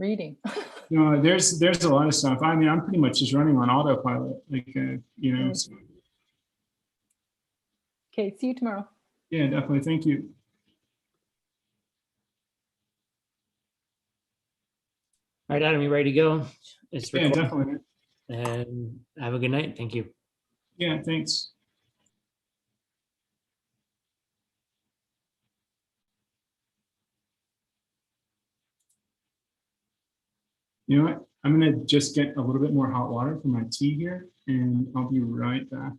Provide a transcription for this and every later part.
reading. There's a lot of stuff. I mean, I'm pretty much just running on autopilot, like you know. So. Okay, see you tomorrow. Yeah, definitely. Thank you. All right, Adam, you ready to go? It's yeah, recording. definitely. And have a good night. Thank you. Yeah, thanks. You know what? I'm gonna just get a little bit more hot water for my tea here, and I'll be right back.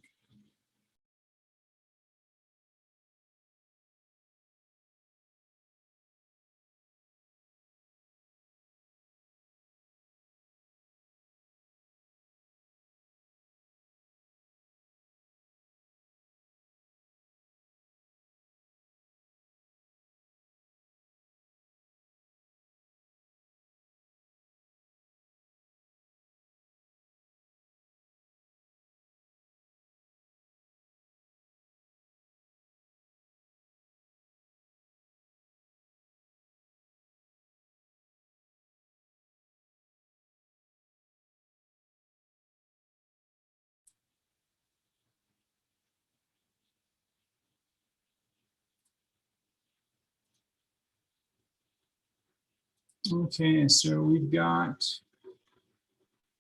Okay, so we've got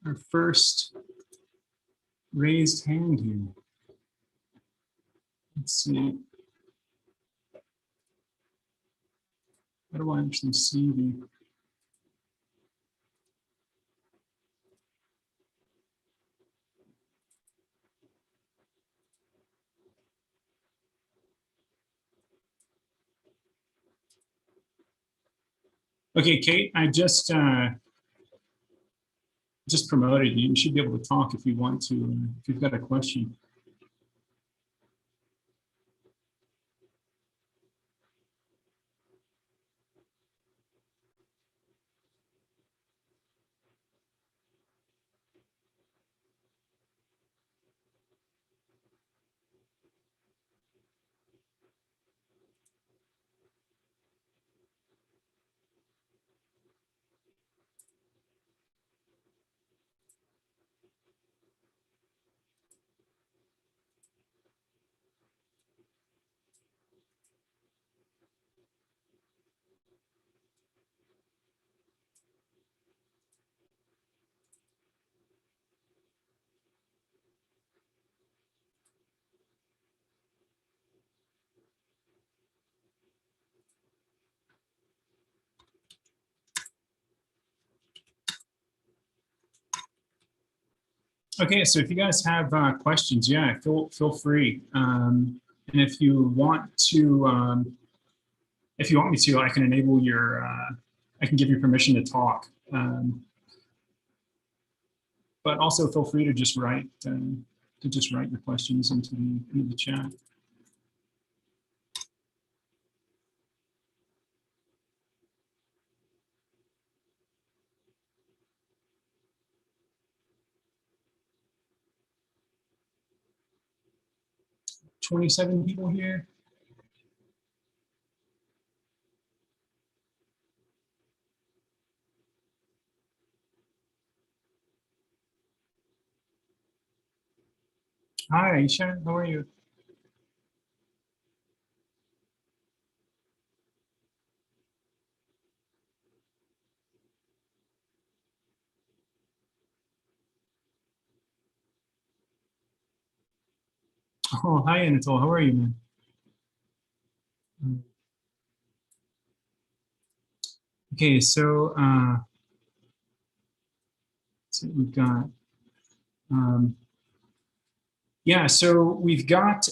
our first raised hand here. Let's see. How do I actually see the... Okay, Kate, I just promoted you. You should be able to talk if you want to, if you've got a question. Okay, so if you guys have questions, yeah, feel free. And if you want me to, I can enable your, I can give you permission to talk. But also feel free to just write your questions into the chat. $27 people here. Hi, Aisha, how are you? Oh, hi, Anatole, how are you, man? Okay, so we've got, yeah, so we've got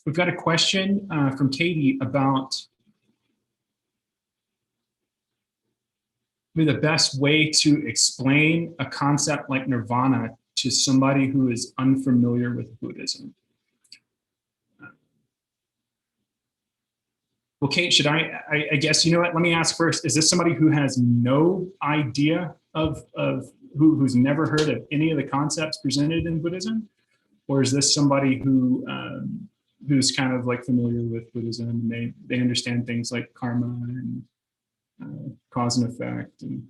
a question from Katie about the best way to explain a concept like nirvana to somebody who is unfamiliar with Buddhism. Well, Kate, should I guess, you know what, let me ask first, is this somebody who has no idea of who's never heard of any of the concepts presented in Buddhism? Or is this somebody who who's kind of like familiar with Buddhism and they understand things like karma cause and effect, and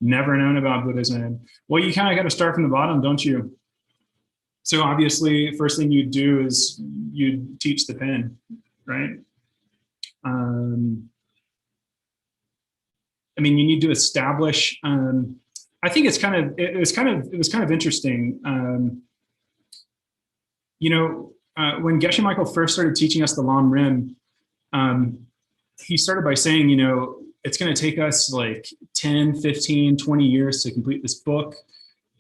never known about Buddhism. Well, you kind of got to start from the bottom, don't you? So obviously, first thing you do is you teach the pen, right? I mean, you need to establish. I think it was kind of interesting. When Geshe Michael first started teaching us the Lam Rim, he started by saying, it's going to take us like 10, 15, 20 years to complete this book.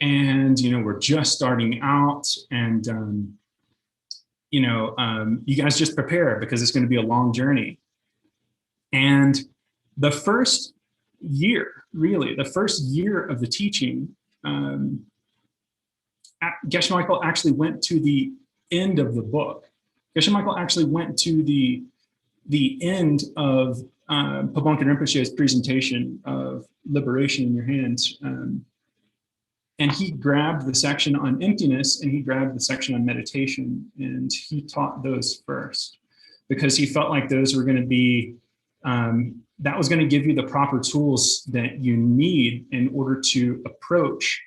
And, we're just starting out, and, you guys just prepare, because it's going to be a long journey. And the first year of the teaching, Geshe Michael actually went to the end of the book. Geshe Michael actually went to the end of Pabonken Rinpoche's presentation of liberation in your hands. And he grabbed the section on emptiness, and he grabbed the section on meditation, and he taught those first, because he felt like those were going to be, that was going to give you the proper tools that you need in order to approach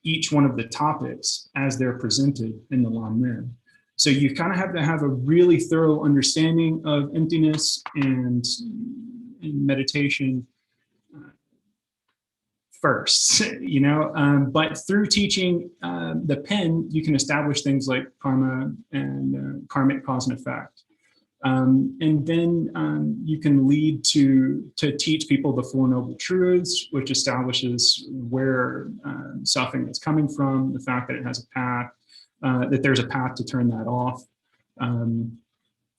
each one of the topics as they're presented in the Lam Rim. So you kind of have to have a really thorough understanding of emptiness and meditation first, but through teaching the pen, you can establish things like karma and karmic cause and effect. And then you can lead to teach people the Four Noble Truths, which establishes where suffering is coming from, the fact that it has a path, that there's a path to turn that off.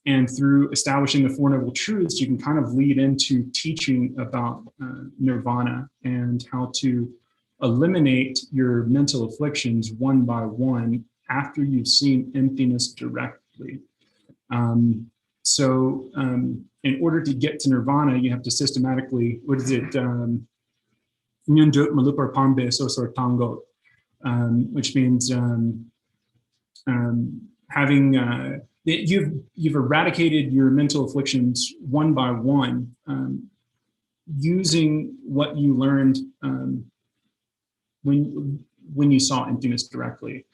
And through establishing the Four Noble Truths, you can kind of lead into teaching about nirvana and how to eliminate your mental afflictions one by one after you've seen emptiness directly. So in order to get to nirvana, you have to systematically, Nyundut Malupar Pambe Sosor Tango, which means having, you've eradicated your mental afflictions one by one, using what you learned when you saw emptiness directly.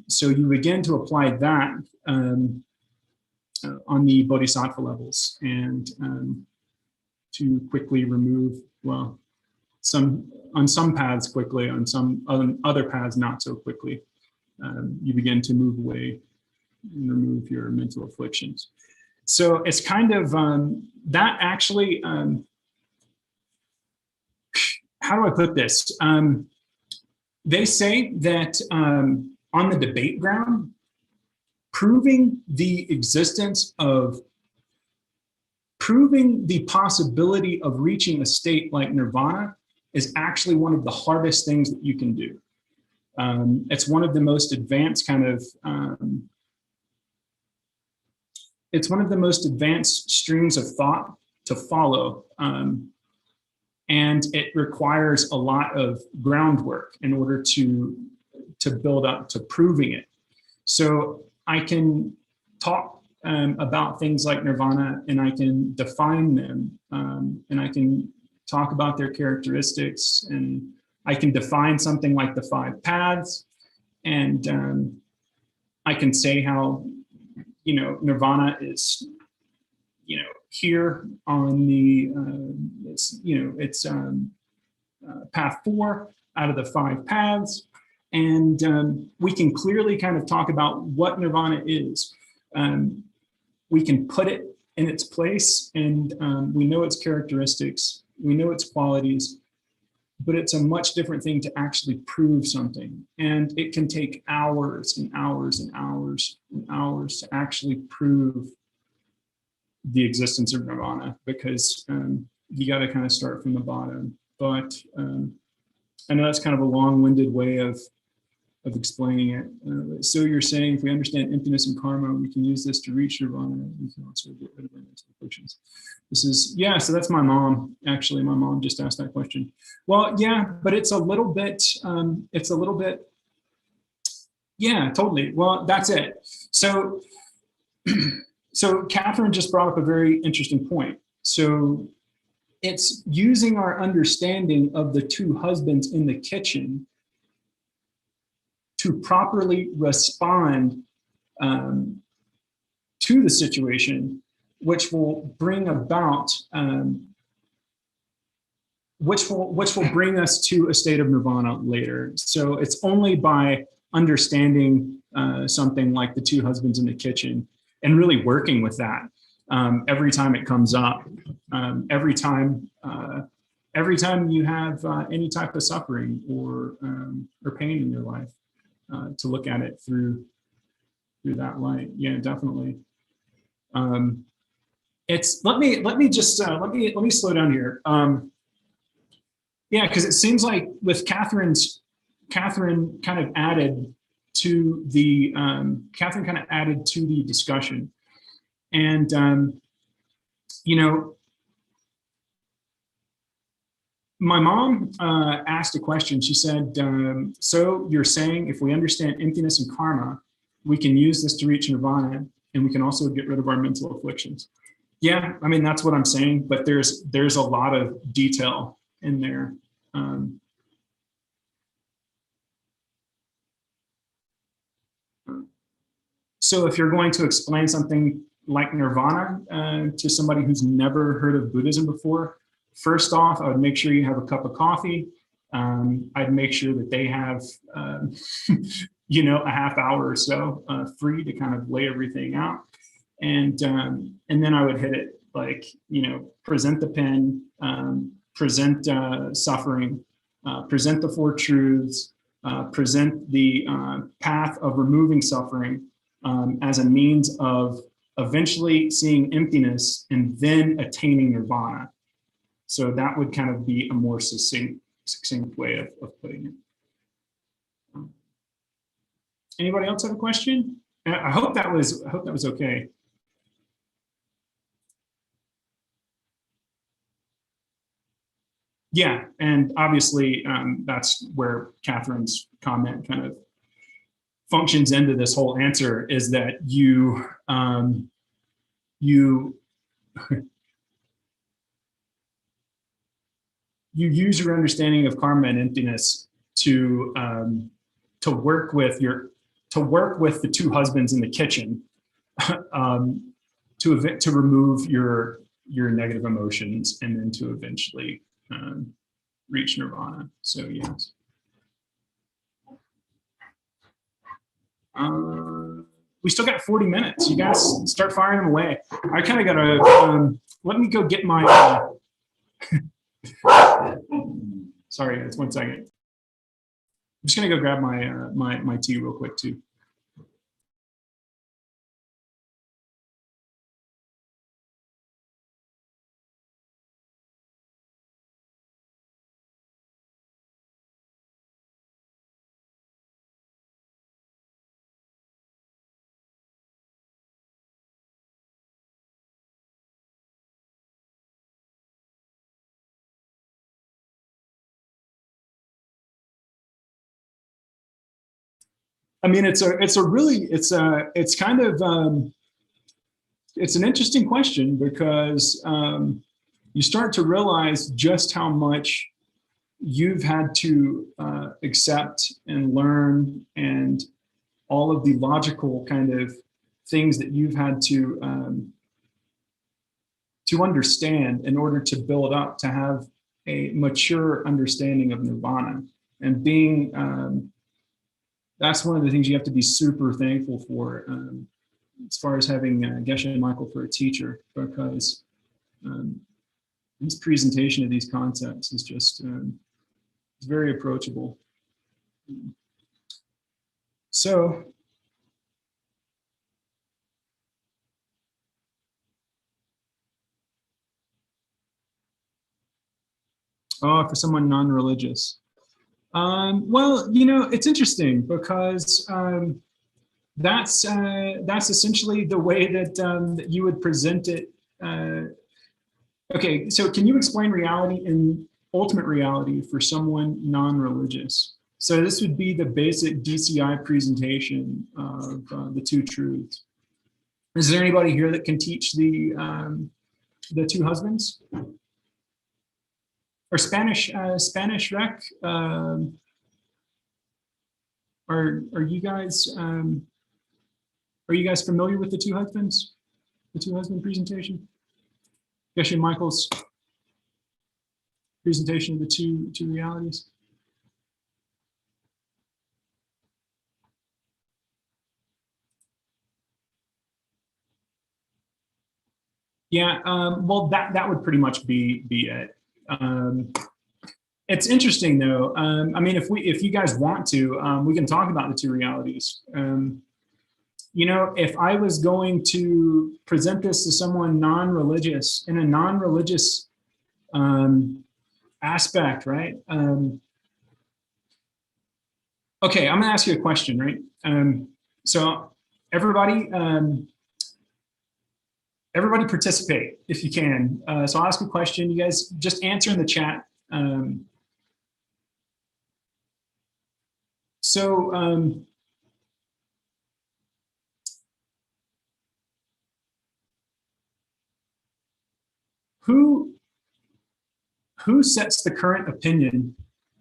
So you begin to apply that on the bodhisattva levels, and to quickly remove, on some paths quickly, on other paths not so quickly. You begin to move away and remove your mental afflictions. So it's kind of that actually, how do I put this? They say that on the debate ground, proving the possibility of reaching a state like nirvana is actually one of the hardest things that you can do. It's one of the most advanced it's one of the most advanced streams of thought to follow. And it requires a lot of groundwork in order to build up to proving it. So I can talk about things like nirvana, and I can define them, and I can talk about their characteristics, and I can define something like the 5 paths, and I can say how, nirvana is, here on the, it's path 4 out of the 5 paths. And we can clearly kind of talk about what nirvana is. We can put it in its place, and we know its characteristics, we know its qualities, but it's a much different thing to actually prove something. And it can take hours and hours and hours and hours to actually prove the existence of nirvana, because you got to kind of start from the bottom. But I know that's kind of a long-winded way of explaining it. So you're saying if we understand emptiness and karma, we can use this to reach nirvana. We can also get rid of our mental afflictions. This is, yeah, so that's my mom. Actually, my mom just asked that question. Well, yeah, but it's a little bit, yeah, totally. Well, that's it. So, so Catherine just brought up a very interesting point. So it's using our understanding of the two husbands in the kitchen to properly respond to the situation, which will bring about, which will bring us to a state of nirvana later. So it's only by understanding something like the two husbands in the kitchen and really working with that every time it comes up, every time you have any type of suffering or pain in your life, to look at it through that light. Yeah, definitely. It's let me slow down here. Yeah, because it seems like with Catherine kind of added to the discussion, and you know, my mom asked a question. She said, "So you're saying if we understand emptiness and karma, we can use this to reach nirvana, and we can also get rid of our mental afflictions?" Yeah, I mean that's what I'm saying, but there's a lot of detail in there. So if you're going to explain something like nirvana to somebody who's never heard of Buddhism before, first off, I would make sure you have a cup of coffee. I'd make sure that they have, a half hour or so free to kind of lay everything out. And then I would hit it like, present the pen, present suffering, present the four truths, present the path of removing suffering as a means of eventually seeing emptiness and then attaining nirvana. So that would kind of be a more succinct way of putting it. Anybody else have a question? I hope that was okay. Yeah, and obviously that's where Catherine's comment kind of functions into this whole answer, is that you use your understanding of karma and emptiness to work with the two husbands in the kitchen to remove your negative emotions and then to eventually reach nirvana. So yes. We still got 40 minutes. You guys start firing them away. I kind of got to, let me go get my, sorry, it's 1 second. I'm just going to go grab my tea real quick too. I mean, it's an interesting question, because you start to realize just how much you've had to accept and learn, and all of the logical kind of things that you've had to understand in order to build up to have a mature understanding of nirvana. And being that's one of the things you have to be super thankful for, as far as having Geshe and Michael for a teacher, because his presentation of these concepts is just it's very approachable. So for someone non-religious, well, it's interesting, because that's essentially the way that you would present it. Okay, so can you explain reality and ultimate reality for someone non-religious? So this would be the basic DCI presentation of the two truths. Is there anybody here that can teach the the two husbands? Or Spanish rec? Are you guys familiar with the two husbands? The two husband presentation? Geshe Michael's presentation of the two realities. Yeah, well, that would pretty much be it. It's interesting though. I mean, if you guys want to, we can talk about the two realities. You know, if I was going to present this to someone non-religious in a non-religious aspect, right? Okay, I'm gonna ask you a question, right? So everybody, everybody participate if you can. So I'll ask a question. You guys just answer in the chat. Who sets the current opinion?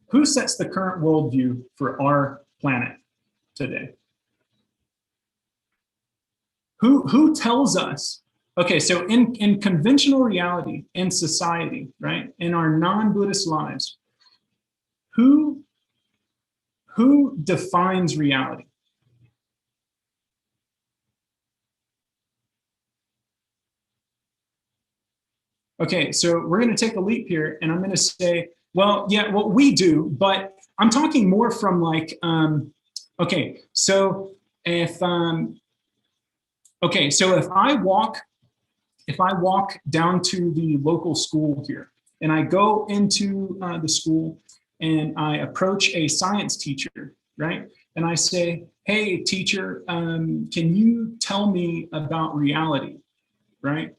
Who sets the current worldview for our planet today? Who tells us? Okay, so in conventional reality, in society, right, in our non-Buddhist lives, who defines reality? Okay, so we're going to take a leap here, and I'm going to say, well, yeah, what we do, but I'm talking more from like, okay, so if I walk down to the local school here, and I go into the school, and I approach a science teacher, right? And I say, hey, teacher, can you tell me about reality, right?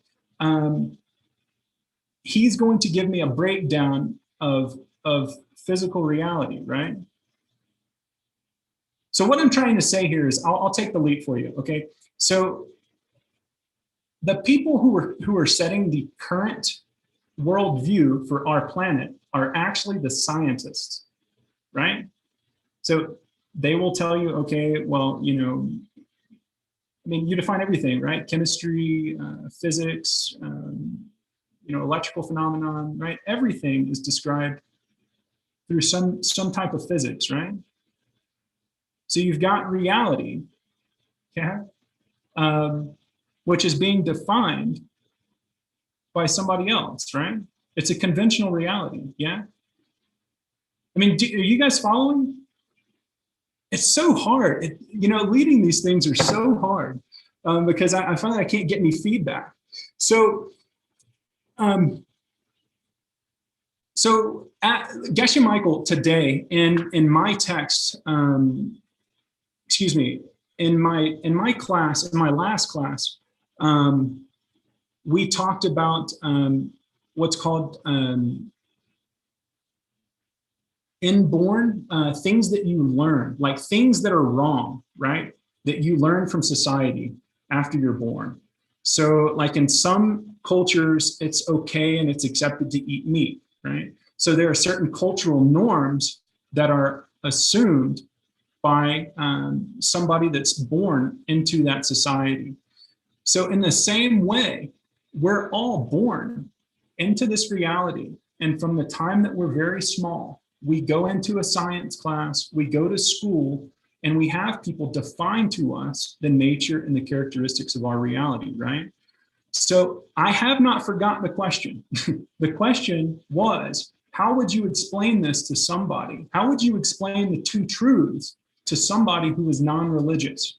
He's going to give me a breakdown of physical reality, right? So what I'm trying to say here is, I'll take the leap for you, okay? So the people who are setting the current worldview for our planet are actually the scientists, right? So they will tell you, okay, well, you know, I mean, you define everything, right? Chemistry, physics, you know, electrical phenomenon, right? Everything is described through some type of physics, right? So you've got reality, okay, which is being defined by somebody else, right? It's a conventional reality, yeah? I mean, are you guys following? It's so hard. You know, leading these things are so hard because I find that I can't get any feedback. So, Geshe Michael today in my text, excuse me, in my class, in my last class, we talked about what's called inborn things that you learn, like things that are wrong, right? That you learn from society after you're born. So like in some cultures, it's okay and it's accepted to eat meat, right? So there are certain cultural norms that are assumed by somebody that's born into that society. So in the same way, we're all born into this reality. And from the time that we're very small, we go into a science class, we go to school, and we have people define to us the nature and the characteristics of our reality, right? So I have not forgotten the question. The question was, how would you explain this to somebody? How would you explain the two truths to somebody who is non-religious?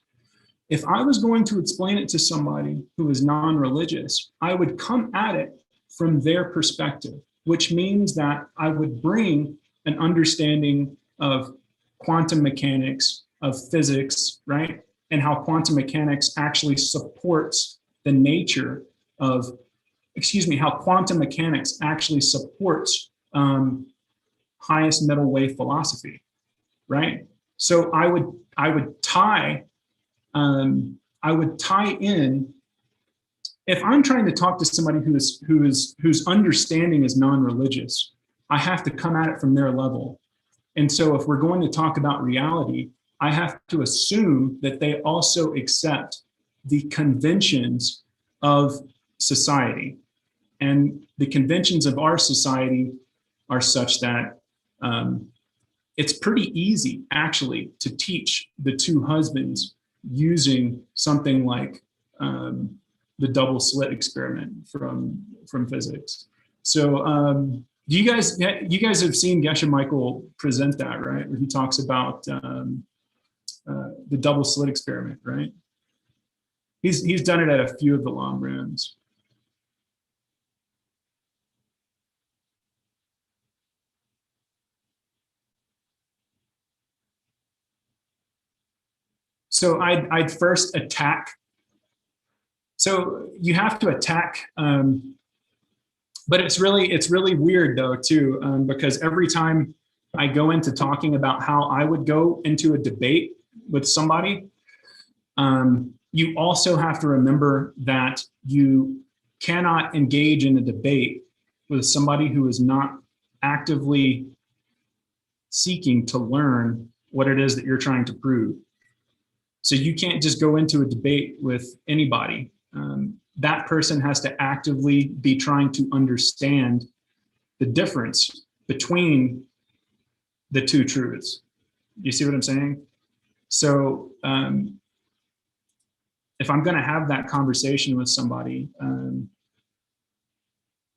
If I was going to explain it to somebody who is non-religious, I would come at it from their perspective, which means that I would bring an understanding of quantum mechanics, of physics, right? And how quantum mechanics actually supports the nature of, how quantum mechanics actually supports highest middle way philosophy, right? So I would tie in if I'm trying to talk to somebody whose understanding is non-religious, I have to come at it from their level. And so if we're going to talk about reality, I have to assume that they also accept the conventions of society. And the conventions of our society are such that it's pretty easy, actually, to teach the two husbands using something like the double slit experiment from physics. So you guys have seen Geshe Michael present that, right? Where he talks about the double slit experiment, right? He's done it at a few of the long rounds. So I'd first attack. So you have to attack, but it's really weird though too, because every time I go into talking about how I would go into a debate with somebody, you also have to remember that you cannot engage in a debate with somebody who is not actively seeking to learn what it is that you're trying to prove. So you can't just go into a debate with anybody. That person has to actively be trying to understand the difference between the two truths. You see what I'm saying? So if I'm going to have that conversation with somebody, and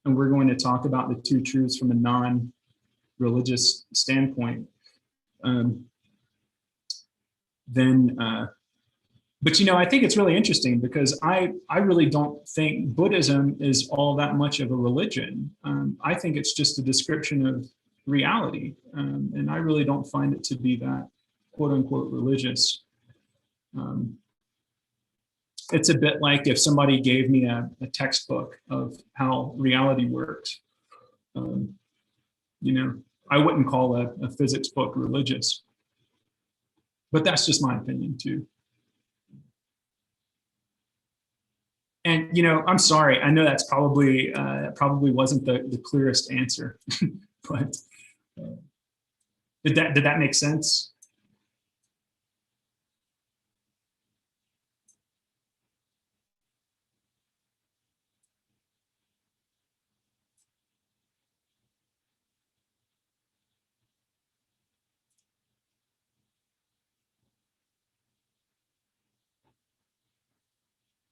we're going to talk about the two truths from a non-religious standpoint, then but I think it's really interesting because I really don't think Buddhism is all that much of a religion. I think it's just a description of reality, and I really don't find it to be that quote unquote religious. It's a bit like if somebody gave me a textbook of how reality works. I wouldn't call a physics book religious, but that's just my opinion too. And I'm sorry. I know that's probably wasn't the clearest answer, but did that make sense?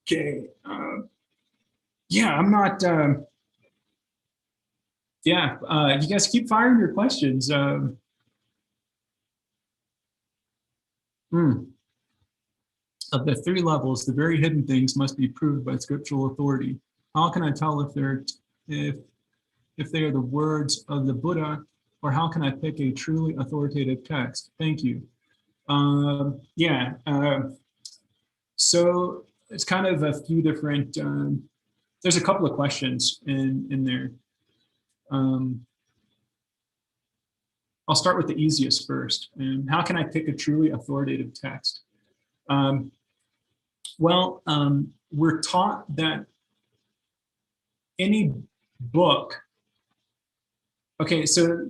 Okay. Yeah, I'm not. Yeah, you guys keep firing your questions. Of the three levels, the very hidden things must be proved by scriptural authority. How can I tell if they are the words of the Buddha, or how can I pick a truly authoritative text? Thank you. Yeah. So it's kind of a few different. There's a couple of questions in there. I'll start with the easiest first. And how can I pick a truly authoritative text? We're taught that any book. Okay, so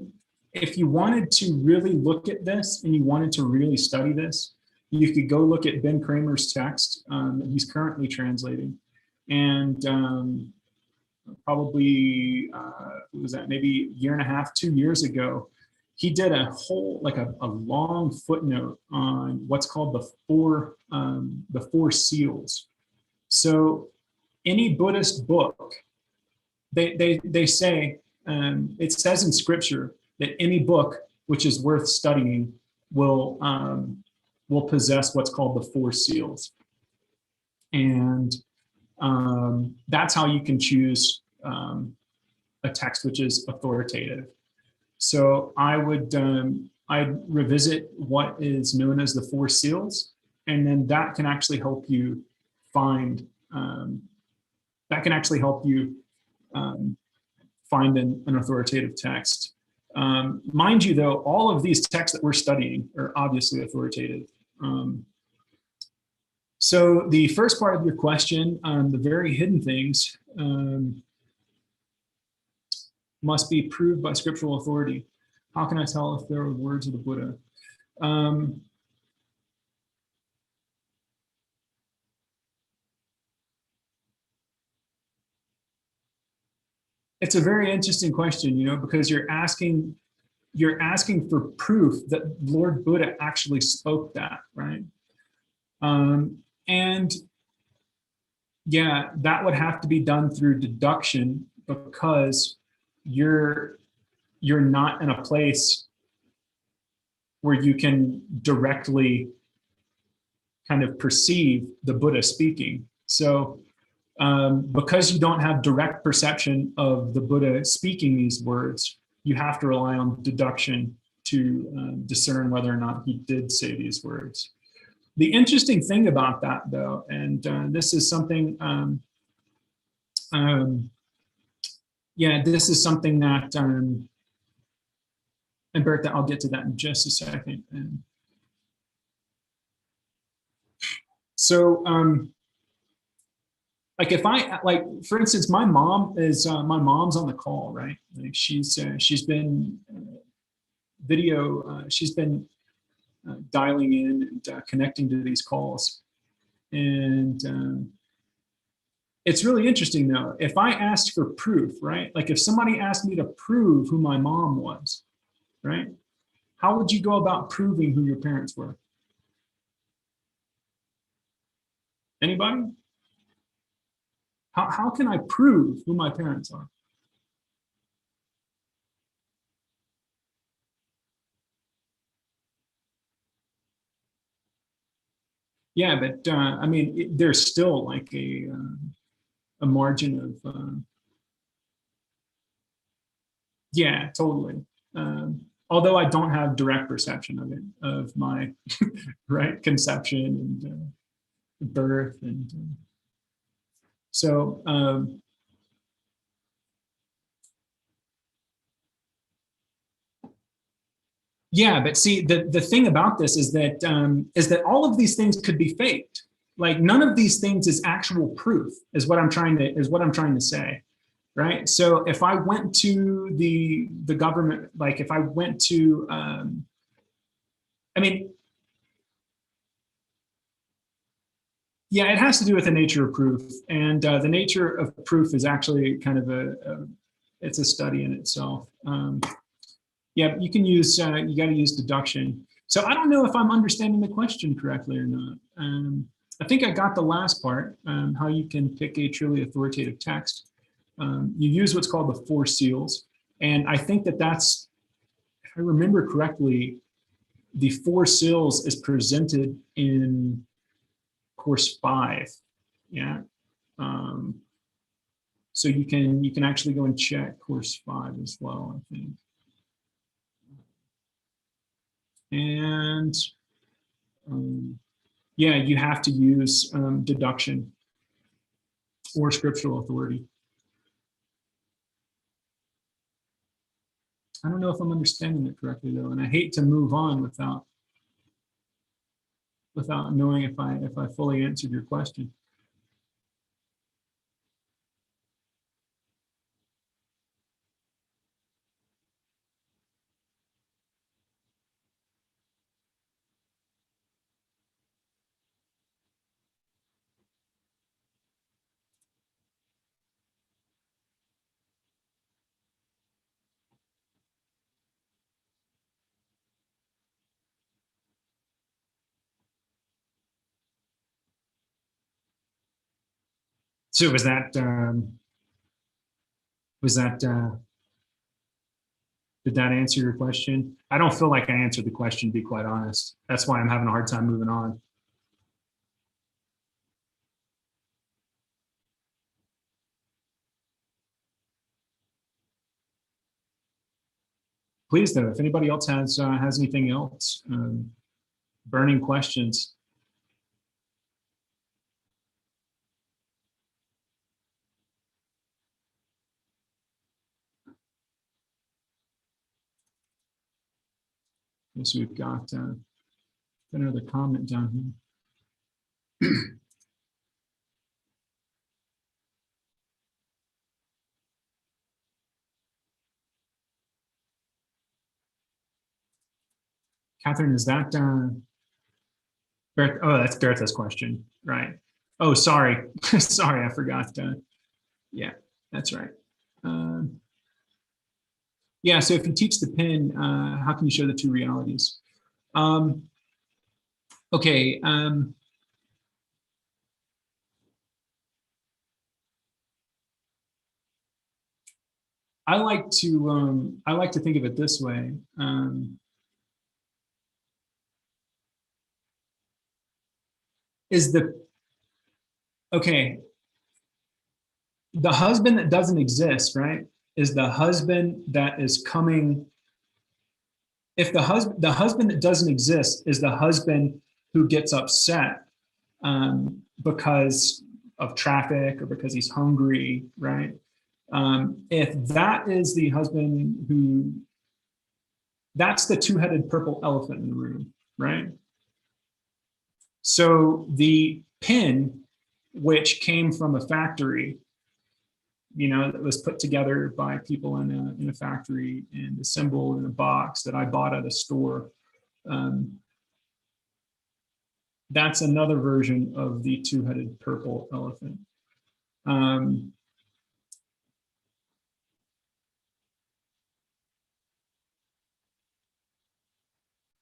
if you wanted to really look at this and you wanted to really study this, you could go look at Ben Kramer's text that he's currently translating. And probably, what was that, maybe a year and a half, 2 years ago, he did a whole, like a long footnote on what's called the four seals. So any Buddhist book, they say, it says in scripture that any book which is worth studying will possess what's called the four seals. And that's how you can choose a text which is authoritative. So I'd revisit what is known as the four seals, and then that can actually help you find find an authoritative text. Mind you, though, all of these texts that we're studying are obviously authoritative. So the first part of your question, the very hidden things must be proved by scriptural authority. How can I tell if there are words of the Buddha? It's a very interesting question, because you're asking for proof that Lord Buddha actually spoke that, right? And yeah, that would have to be done through deduction because you're not in a place where you can directly kind of perceive the Buddha speaking. So because you don't have direct perception of the Buddha speaking these words, you have to rely on deduction to discern whether or not he did say these words. The interesting thing about that, though, and this is something, this is something that, and Bertha, I'll get to that in just a second. So, like if I, like, for instance, my mom's on the call, right? Like she's been she's been dialing in and connecting to these calls. And it's really interesting though, if I asked for proof, right? Like if somebody asked me to prove who my mom was, right? How would you go about proving who your parents were? Anybody? How can I prove who my parents are? Yeah, but I mean, there's still like a margin of, yeah, totally. Although I don't have direct perception of it, of my right conception and birth, and so yeah. But see, the thing about this is that all of these things could be faked. Like none of these things is actual proof. Is what I'm trying to say. Right. So if I went to the government, like if I went to, I mean, yeah, it has to do with the nature of proof, and the nature of proof is actually kind of it's a study in itself. Yeah, you can use you got to use deduction. So I don't know if I'm understanding the question correctly or not. I think I got the last part, how you can pick a truly authoritative text. You use what's called the four seals, and I think that's, if I remember correctly, the four seals is presented in course 5. Yeah. Um, so you can actually go and check course 5 as well, I think. And yeah, you have to use deduction or scriptural authority. I don't know if I'm understanding it correctly though, and I hate to move on without knowing if I fully answered your question. So was that did that answer your question? I don't feel like I answered the question, to be quite honest. That's why I'm having a hard time moving on. Please though, if anybody else has anything else, burning questions. Yes, we've got another comment down here. Catherine, is that oh, that's Bertha's question, right? Oh, sorry. Sorry, I forgot. Yeah, that's right. Yeah, so if you teach the pin, how can you show the two realities? Okay. I like to think of it this way. Is the okay? The husband that doesn't exist, right? Is the husband that is coming. If the husband that doesn't exist is the husband who gets upset because of traffic or because he's hungry, right? If that is the husband who, that's the two-headed purple elephant in the room, right? So the pin, which came from a factory, that was put together by people in a factory and assembled in a box that I bought at a store. That's another version of the two-headed purple elephant.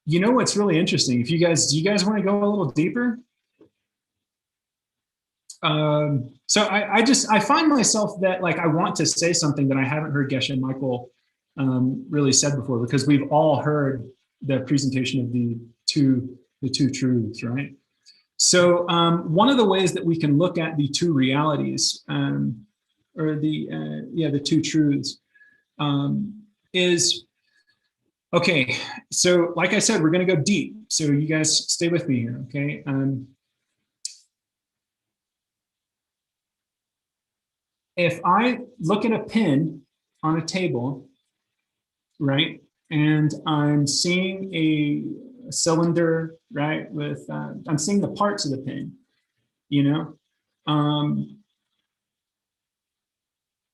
What's really interesting? Do you guys want to go a little deeper? So I find myself that I want to say something that I haven't heard Geshe Michael really said before, because we've all heard the presentation of the two truths, right? So one of the ways that we can look at the two realities, or the two truths, is, okay. So like I said, we're going to go deep. So you guys stay with me here, okay? If I look at a pin on a table, right, and I'm seeing a cylinder, right, with, I'm seeing the parts of the pin,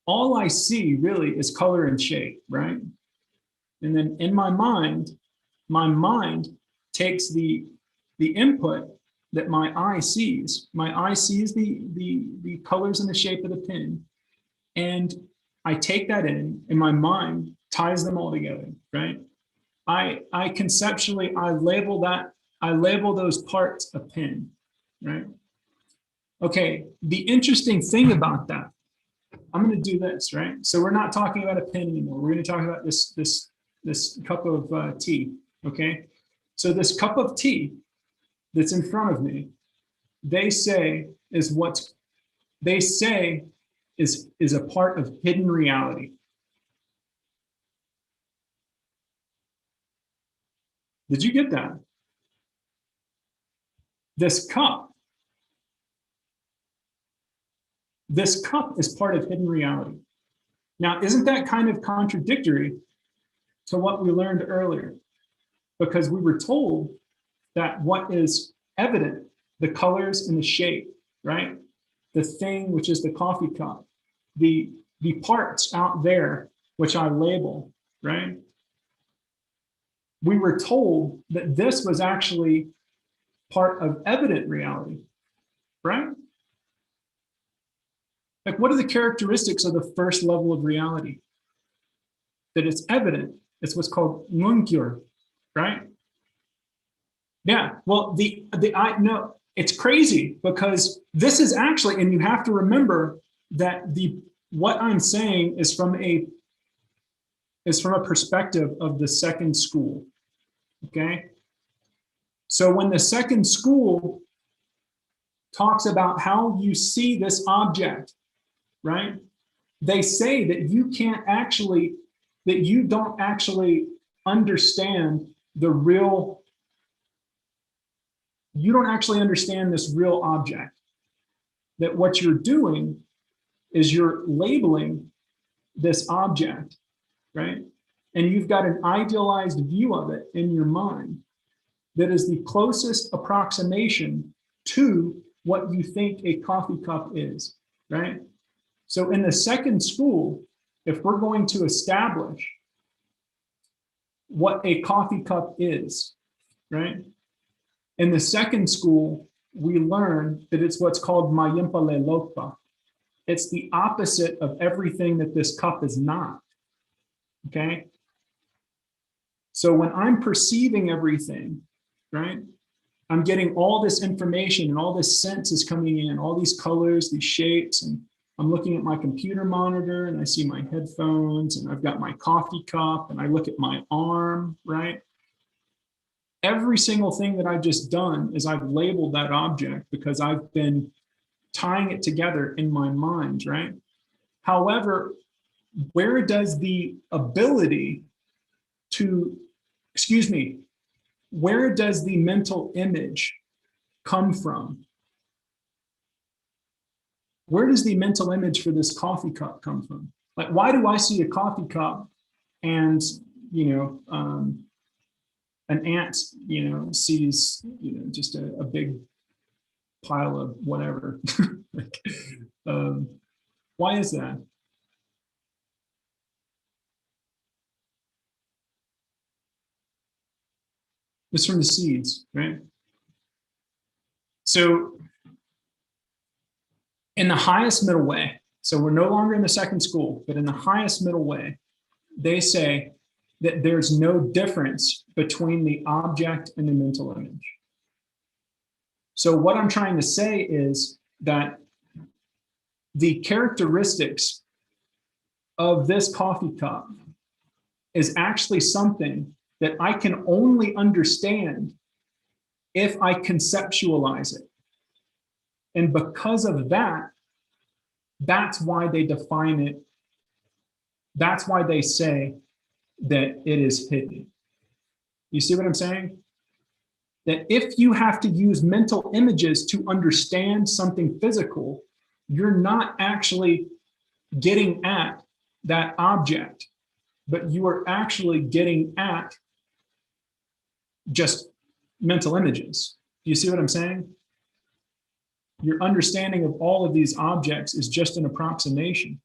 all I see really is color and shape, right? And then in my mind takes the input that my eye sees. My eye sees the colors and the shape of the pin, and I take that in, and my mind ties them all together, right? I conceptually, I label those parts a pin, right? Okay, the interesting thing about that, I'm going to do this, right? So we're not talking about a pin anymore. We're going to talk about this cup of tea, okay? So this cup of tea that's in front of me, they say is a part of hidden reality. Did you get that? This cup is part of hidden reality. Now, isn't that kind of contradictory to what we learned earlier? Because we were told that what is evident, the colors and the shape, right? The thing, which is the coffee cup, the parts out there, which I label, right? We were told that this was actually part of evident reality, right? What are the characteristics of the first level of reality? That it's evident. It's what's called nunkyur, right? Yeah. Well, I know it's crazy, because this is actually, and you have to remember that what I'm saying is from a perspective of the second school. Okay. So when the second school talks about how you see this object, right? They say that you don't actually understand you don't actually understand this real object. That what you're doing is you're labeling this object, right? And you've got an idealized view of it in your mind that is the closest approximation to what you think a coffee cup is, right? So in the second school, if we're going to establish what a coffee cup is, right? In the second school, we learn that it's what's called Mayimpale Lokpa. It's the opposite of everything that this cup is not, okay? So when I'm perceiving everything, right? I'm getting all this information and all this sense is coming in, all these colors, these shapes, and I'm looking at my computer monitor and I see my headphones and I've got my coffee cup and I look at my arm, right? Every single thing that I've just done is I've labeled that object because I've been tying it together in my mind, right? However, where does the ability to, where does the mental image come from? Where does the mental image for this coffee cup come from? Like, why do I see a coffee cup and, an ant, sees, just a big pile of whatever? Like, why is that? It's from the seeds, right? So in the highest middle way, so we're no longer in the second school, but in the highest middle way, they say that there's no difference between the object and the mental image. So what I'm trying to say is that the characteristics of this coffee cup is actually something that I can only understand if I conceptualize it. And because of that, that's why they define it. That's why they say that it is hidden. You see what I'm saying? That if you have to use mental images to understand something physical, you're not actually getting at that object, but you are actually getting at just mental images. Do you see what I'm saying? Your understanding of all of these objects is just an approximation.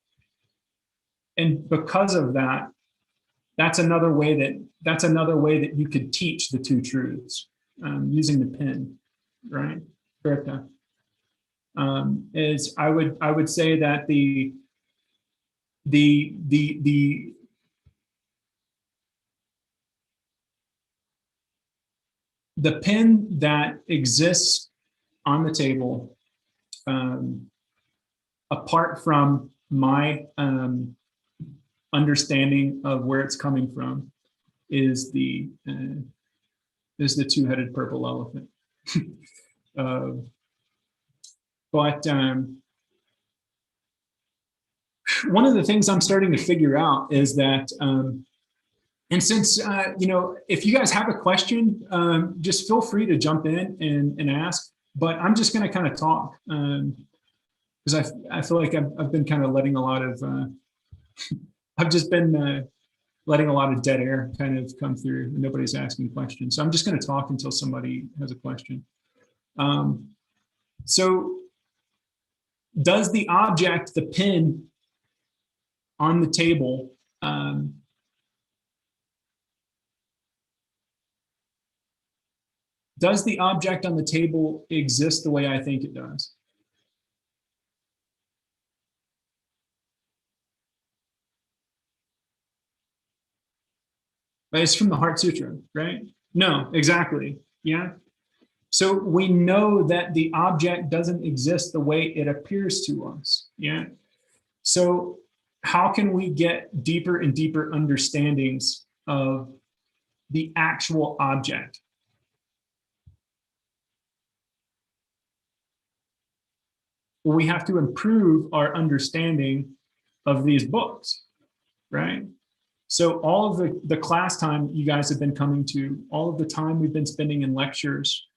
And because of that, that's another way that you could teach the two truths, using the pen, right? Bertha. Is I would say that the pen that exists on the table, apart from my understanding of where it's coming from, is the two-headed purple elephant. But one of the things I'm starting to figure out is that, and since, if you guys have a question, just feel free to jump in and ask, but I'm just going to kind of talk, because I feel like I've been kind of letting a lot of, I've just been letting a lot of dead air kind of come through and nobody's asking questions. So I'm just going to talk until somebody has a question. So does the object, the pen on the table, does the object on the table exist the way I think it does? But it's from the Heart Sutra, right? No, exactly. Yeah. So we know that the object doesn't exist the way it appears to us. Yeah. So how can we get deeper and deeper understandings of the actual object? Well, we have to improve our understanding of these books, right? So all of the class time you guys have been coming to, all of the time we've been spending in lectures,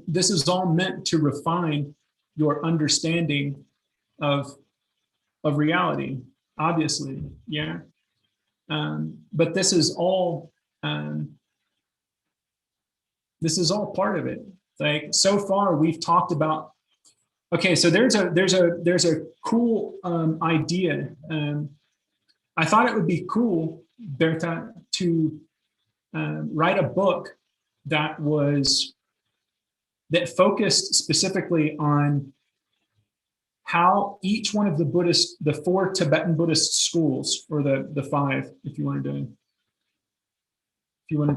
this is all meant to refine your understanding of reality, obviously, yeah. But this is all part of it. Like so far we've talked about, okay, so there's a cool idea. I thought it would be cool, Berta, to write a book that focused specifically on how each one of the 4 Tibetan Buddhist schools, or the 5, if you wanted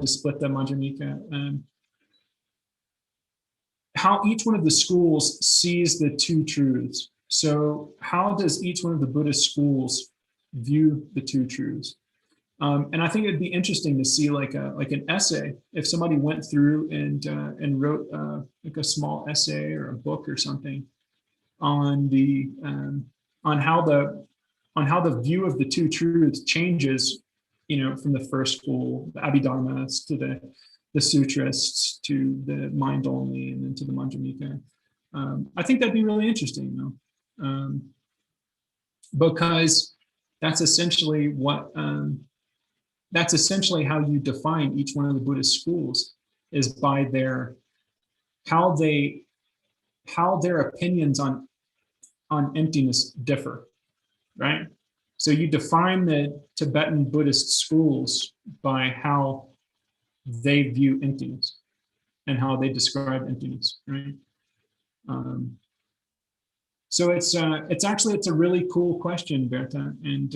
to split the Madhyamika, how each one of the schools sees the 2 truths. So how does each one of the Buddhist schools view the 2 truths? And I think it'd be interesting to see like an essay, if somebody went through and wrote like a small essay or a book or something on how the view of the 2 truths changes, from the first school, the Abhidharmas, to the Sutrists, to the mind only, and then to the Madhyamika. I think that'd be really interesting, because that's essentially how you define each one of the Buddhist schools, is by how their opinions on emptiness differ, right? So you define the Tibetan Buddhist schools by how they view emptiness and how they describe emptiness, right? So it's a really cool question, Berta, and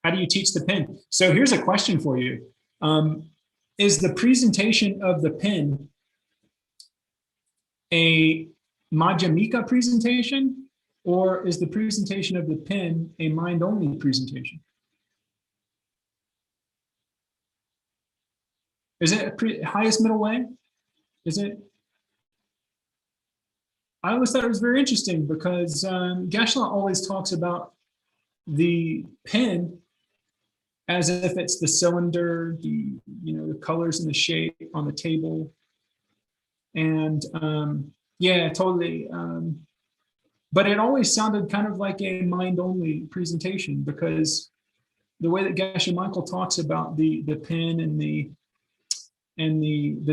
how do you teach the pen? So here's a question for you: is the presentation of the pen a Madhyamika presentation, or is the presentation of the pen a mind-only presentation? Is it highest middle way? Is it? I always thought it was very interesting, because Geshe-la always talks about the pen as if it's the cylinder, the colors and the shape on the table. And yeah, totally. But it always sounded kind of like a mind-only presentation, because the way that Geshe Michael talks about the pen and the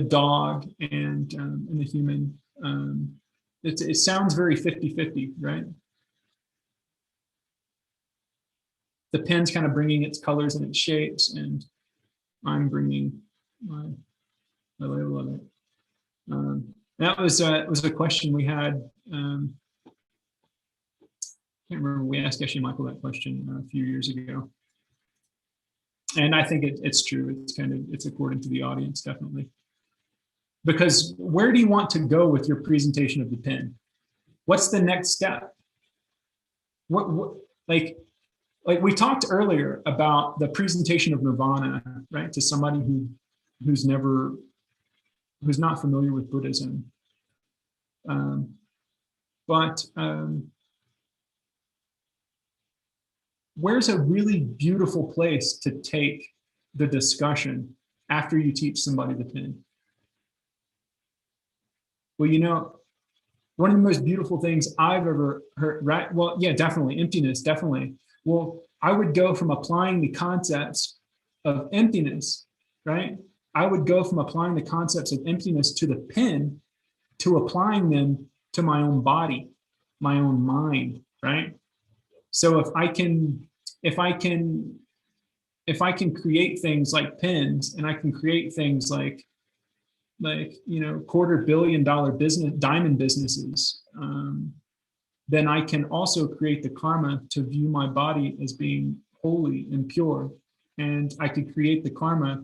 dog and the human, it sounds very 50-50, right? The pen's kind of bringing its colors and its shapes, and I'm bringing my label of it. That was a question we had. I can't remember, we asked Geshe Michael that question a few years ago. And I think it's true. It's according to the audience, definitely. Because where do you want to go with your presentation of the pen? What's the next step? What like we talked earlier about the presentation of nirvana, right? To somebody who's not familiar with Buddhism. But where's a really beautiful place to take the discussion after you teach somebody the pen? Well, one of the most beautiful things I've ever heard, right? Well, yeah, definitely, emptiness, definitely. Well, I would go from applying the concepts of emptiness, right? I would go from applying the concepts of emptiness to the pen to applying them to my own body, my own mind, right? So if I can create things like pens, and I can create things like $250 million diamond businesses, then I can also create the karma to view my body as being holy and pure, and I could create the karma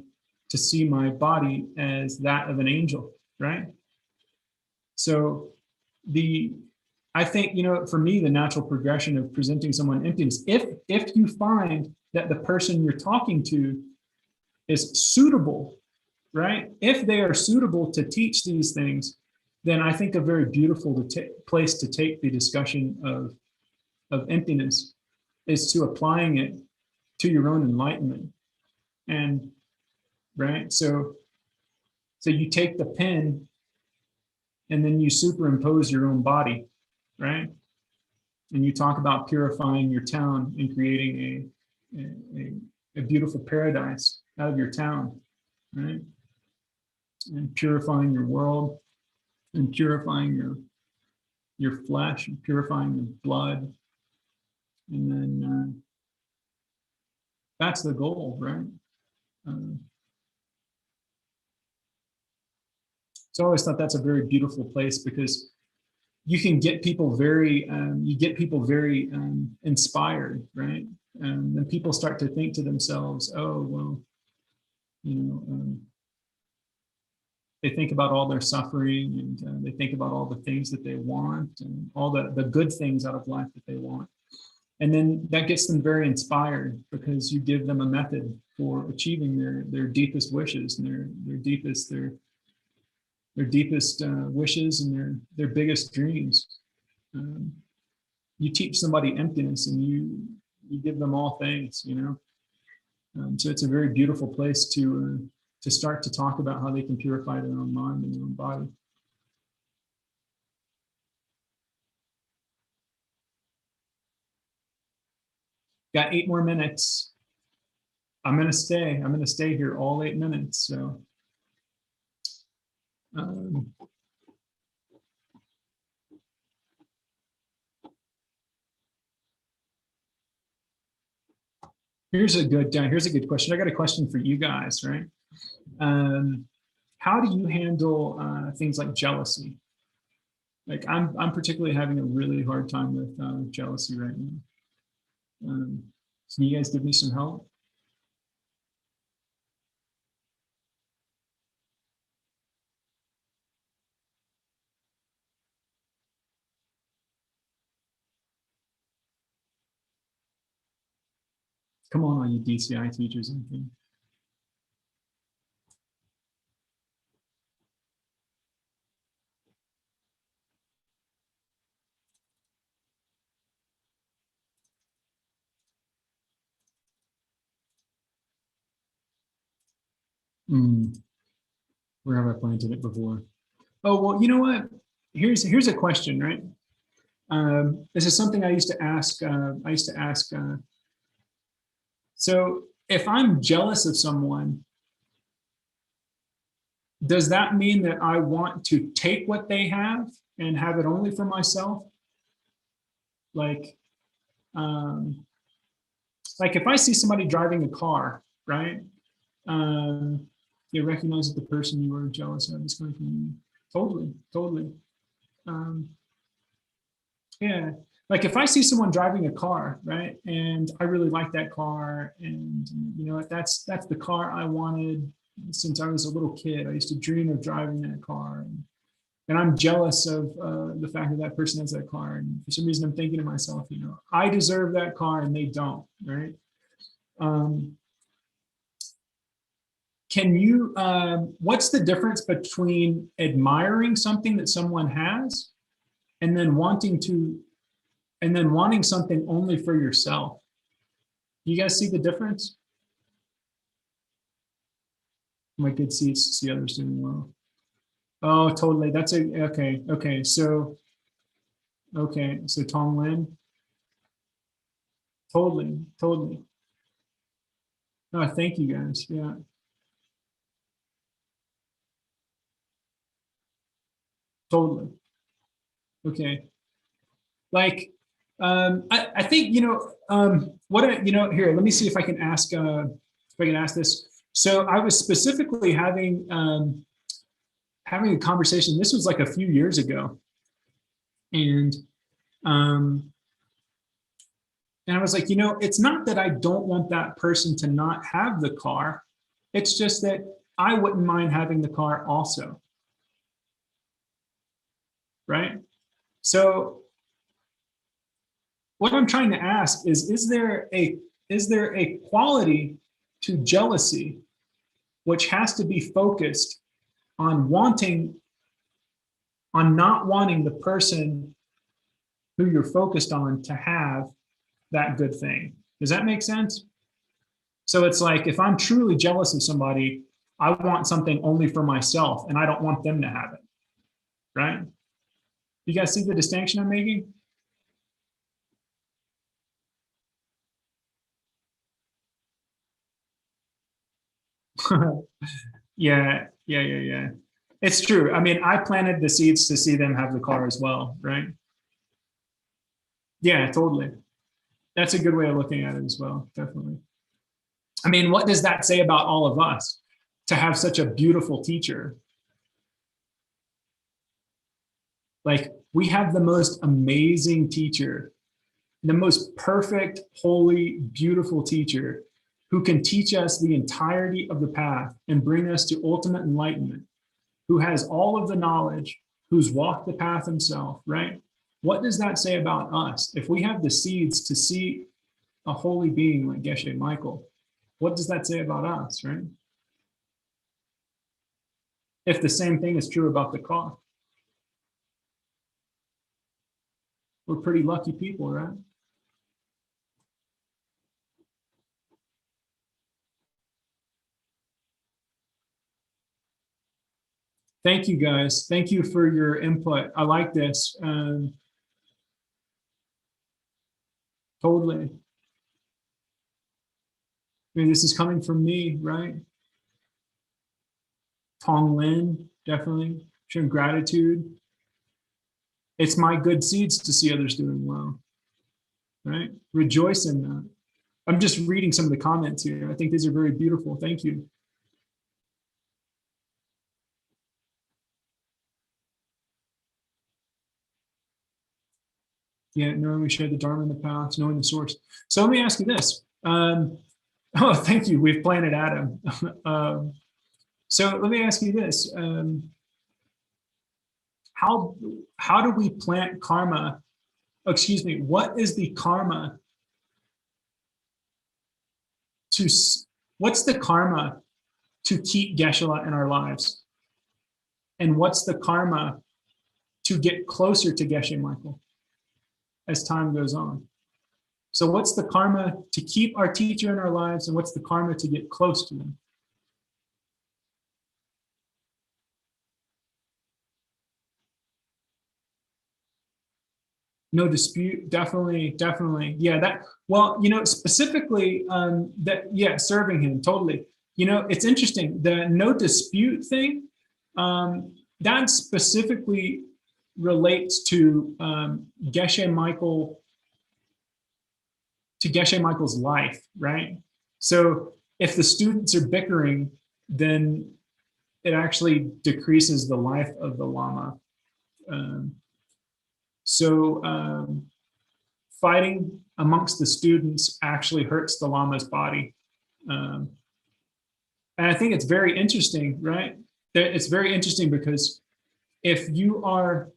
to see my body as that of an angel, right? So I think, for me, the natural progression of presenting someone emptiness, if you find that the person you're talking to is suitable, right? If they are suitable to teach these things, then I think a very beautiful place to take the discussion of emptiness is to applying it to your own enlightenment. And right, so you take the pen and then you superimpose your own body, right? And you talk about purifying your town and creating a beautiful paradise out of your town. right? And purifying your world, and purifying your flesh, and purifying your blood. And then that's the goal, right? So I always thought that's a very beautiful place, because you can get people very, inspired, right? And people start to think to themselves, oh, well, you know, they think about all their suffering, and they think about all the things that they want, and all the good things out of life that they want. And then that gets them very inspired, because you give them a method for achieving their deepest wishes, and their deepest wishes, and their biggest dreams. You teach somebody emptiness, and you give them all things, you know. So it's a very beautiful place to start to talk about how they can purify their own mind and their own body. Got 8 more minutes. I'm gonna stay here all 8 minutes. So here's a good question. I got a question for you guys, right? How do you handle things like jealousy? Like I'm particularly having a really hard time with jealousy right now. Can you guys give me some help? Come on, all you DCI teachers and things. Where have I planted it before? Oh, well, you know what? Here's a question, right? This is something I used to ask. So if I'm jealous of someone, does that mean that I want to take what they have and have it only for myself? Like if I see somebody driving a car, right? You recognize that the person you were jealous of is coming from you. Totally. Yeah. Like if I see someone driving a car, right, and I really like that car, and you know what, that's the car I wanted since I was a little kid. I used to dream of driving that car, and I'm jealous of the fact that that person has that car. And for some reason, I'm thinking to myself, you know, I deserve that car, and they don't, right? Can you? What's the difference between admiring something that someone has, and then wanting something only for yourself? You guys see the difference? My good seats, see others doing well. Oh, totally. That's okay. So Tong Lin. Totally. No, thank you guys. Yeah. Totally. Okay. Like, I think, you know, here, let me see if I can ask, this. So I was specifically having a conversation. This was like a few years ago. And I was like, you know, it's not that I don't want that person to not have the car. It's just that I wouldn't mind having the car also. Right? So what I'm trying to ask is there a quality to jealousy which has to be focused on not wanting the person who you're focused on to have that good thing? Does that make sense? So it's like, if I'm truly jealous of somebody, I want something only for myself, and I don't want them to have it. Right? You guys see the distinction I'm making? Yeah, yeah. It's true. I mean, I planted the seeds to see them have the car as well, right? Yeah, totally. That's a good way of looking at it as well, definitely. I mean, what does that say about all of us to have such a beautiful teacher? Like, we have the most amazing teacher, the most perfect, holy, beautiful teacher who can teach us the entirety of the path and bring us to ultimate enlightenment, who has all of the knowledge, who's walked the path himself, right? What does that say about us? If we have the seeds to see a holy being like Geshe Michael, what does that say about us, right? If the same thing is true about the car, we're pretty lucky people, right? Thank you guys. Thank you for your input. I like this. Totally. I mean, this is coming from me, right? Tong Lin, definitely. Showing gratitude. It's my good seeds to see others doing well, right? Rejoice in that. I'm just reading some of the comments here. I think these are very beautiful. Thank you. Yeah, knowing we share the Dharma in the path, knowing the source. So let me ask you this. Oh, thank you. We've planted Adam. So let me ask you this. How how do we plant karma? Oh, excuse me. What is the karma to? What's the karma to keep Geshe-la in our lives? And what's the karma to get closer to Geshe Michael as time goes on? So what's the karma to keep our teacher in our lives, and what's the karma to get close to them? No dispute, definitely. Yeah, that, well, specifically, that, yeah, serving him, totally. It's interesting, the no dispute thing, that specifically relates to Geshe Michael, to Geshe Michael's life, right? So if the students are bickering, then it actually decreases the life of the Lama. Um, so fighting amongst the students actually hurts the Lama's body. Um, and I think it's very interesting, right? It's very interesting because if you are,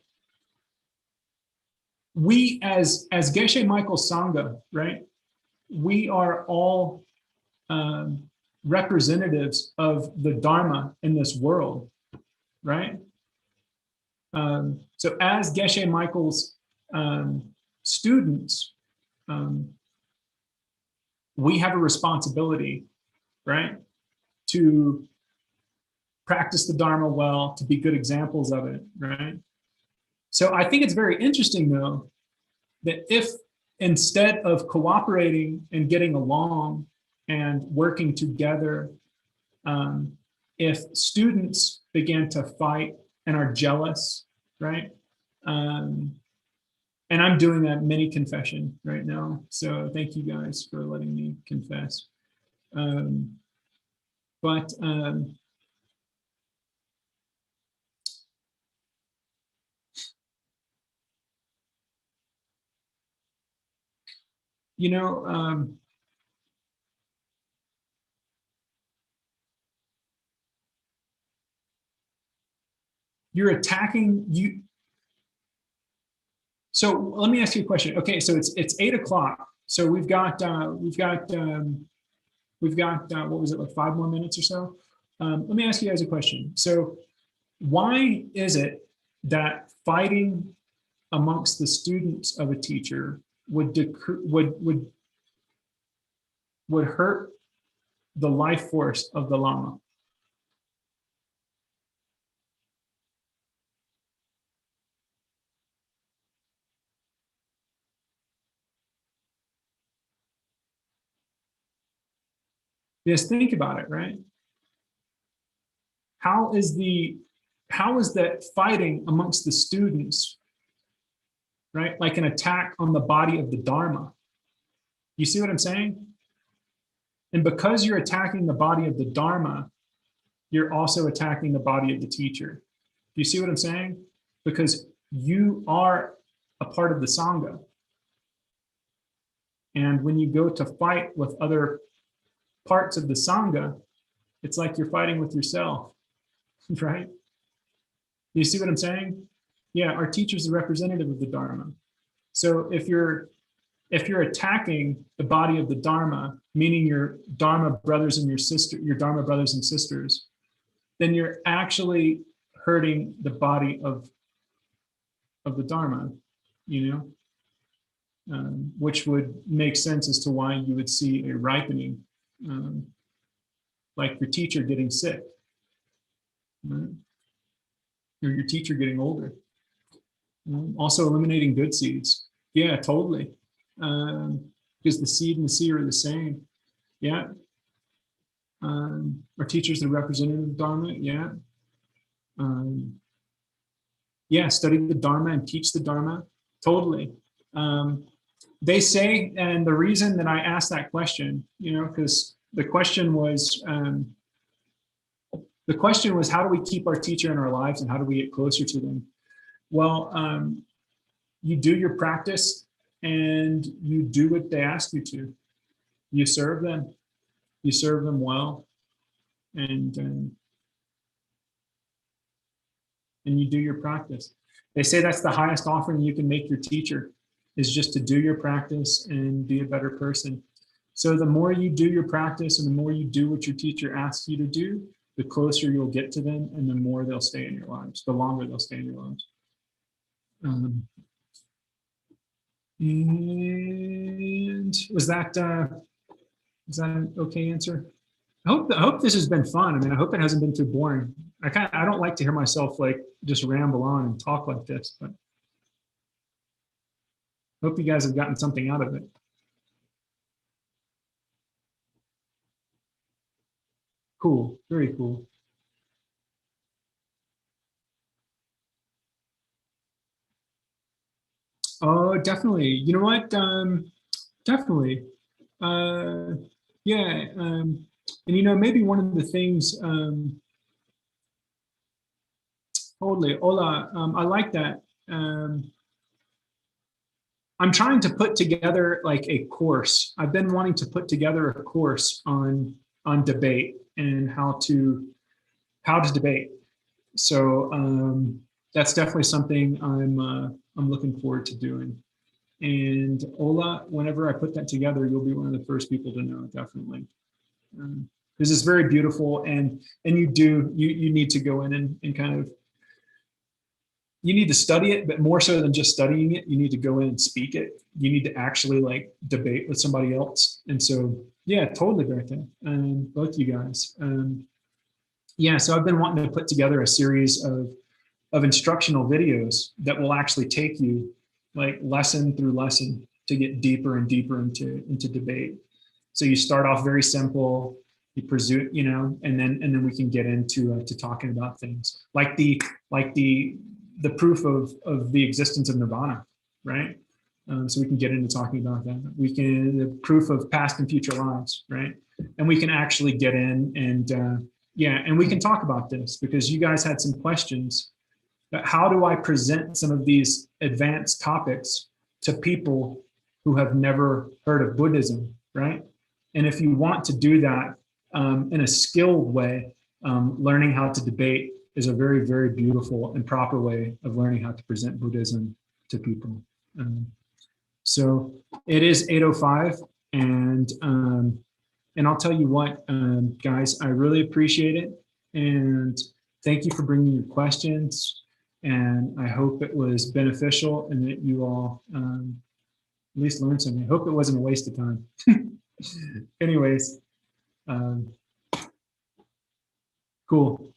we as Geshe Michael Sangha, right? We are all representatives of the Dharma in this world, right? So as Geshe Michael's students, um, we have a responsibility, right, to practice the Dharma well, to be good examples of it, right? So I think it's very interesting, though, that if instead of cooperating and getting along and working together, if students begin to fight and are jealous, right? Um, and I'm doing a mini confession right now. So thank you guys for letting me confess. Um, but you know, you're attacking you. So let me ask you a question. Okay, so it's 8 o'clock. So we've got what was it, like 5 more minutes or so? Let me ask you guys a question. So why is it that fighting amongst the students of a teacher would hurt the life force of the Lama? Just think about it, right? how is that fighting amongst the students, right? Like an attack on the body of the Dharma. You see what I'm saying? And because you're attacking the body of the Dharma, you're also attacking the body of the teacher. Do you see what I'm saying? Because you are a part of the Sangha. And when you go to fight with other parts of the Sangha, it's like you're fighting with yourself, right? You see what I'm saying? Yeah, our teacher's the representative of the Dharma. So if you're attacking the body of the Dharma, meaning your Dharma brothers and your Dharma brothers and sisters, then you're actually hurting the body of the Dharma, which would make sense as to why you would see a ripening, like your teacher getting sick, right? Or your teacher getting older. Also eliminating good seeds. Yeah, totally. Because the seed and the seed are the same. Yeah. Our teacher's the representative of Dharma. Yeah. Yeah, study the Dharma and teach the Dharma. Totally. They say, and the reason that I asked that question, because the question was, how do we keep our teacher in our lives and how do we get closer to them? Well, you do your practice and you do what they ask you to. You serve them well, and you do your practice. They say that's the highest offering you can make your teacher, is just to do your practice and be a better person. So the more you do your practice and the more you do what your teacher asks you to do, the closer you'll get to them and the more they'll stay in your lives, the longer they'll stay in your lives. And was that an okay answer? I hope this has been fun. I mean, I hope it hasn't been too boring. I don't like to hear myself like just ramble on and talk like this, but hope you guys have gotten something out of it. Cool, very cool. Oh, definitely. You know what? Definitely. Yeah. And maybe one of the things, totally. Ola, I like that. I'm trying to put together like a course. I've been wanting to put together a course on debate and how to debate. So that's definitely something I'm looking forward to doing. And Ola, whenever I put that together, you'll be one of the first people to know, definitely. Because it's very beautiful, and you need to go in and kind of, you need to study it, but more so than just studying it, you need to go in and speak it. You need to actually like debate with somebody else. And so, yeah, totally, Bertha, both you guys. Yeah, so I've been wanting to put together a series of instructional videos that will actually take you like lesson through lesson to get deeper and deeper into debate. So you start off very simple, you presume, and then we can get into to talking about things like the proof of the existence of nirvana, right? So we can get into talking about that. The proof of past and future lives, right? And we can actually get in and and we can talk about this because you guys had some questions. How do I present some of these advanced topics to people who have never heard of Buddhism, right? And if you want to do that in a skilled way, learning how to debate is a very, very beautiful and proper way of learning how to present Buddhism to people. So it is 8:05, and I'll tell you what, guys, I really appreciate it, and thank you for bringing your questions. And I hope it was beneficial and that you all at least learned something. I hope it wasn't a waste of time. Anyways, cool.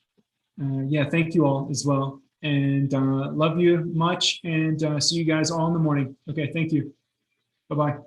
Yeah, thank you all as well. And love you much, and see you guys all in the morning. Okay, thank you. Bye-bye.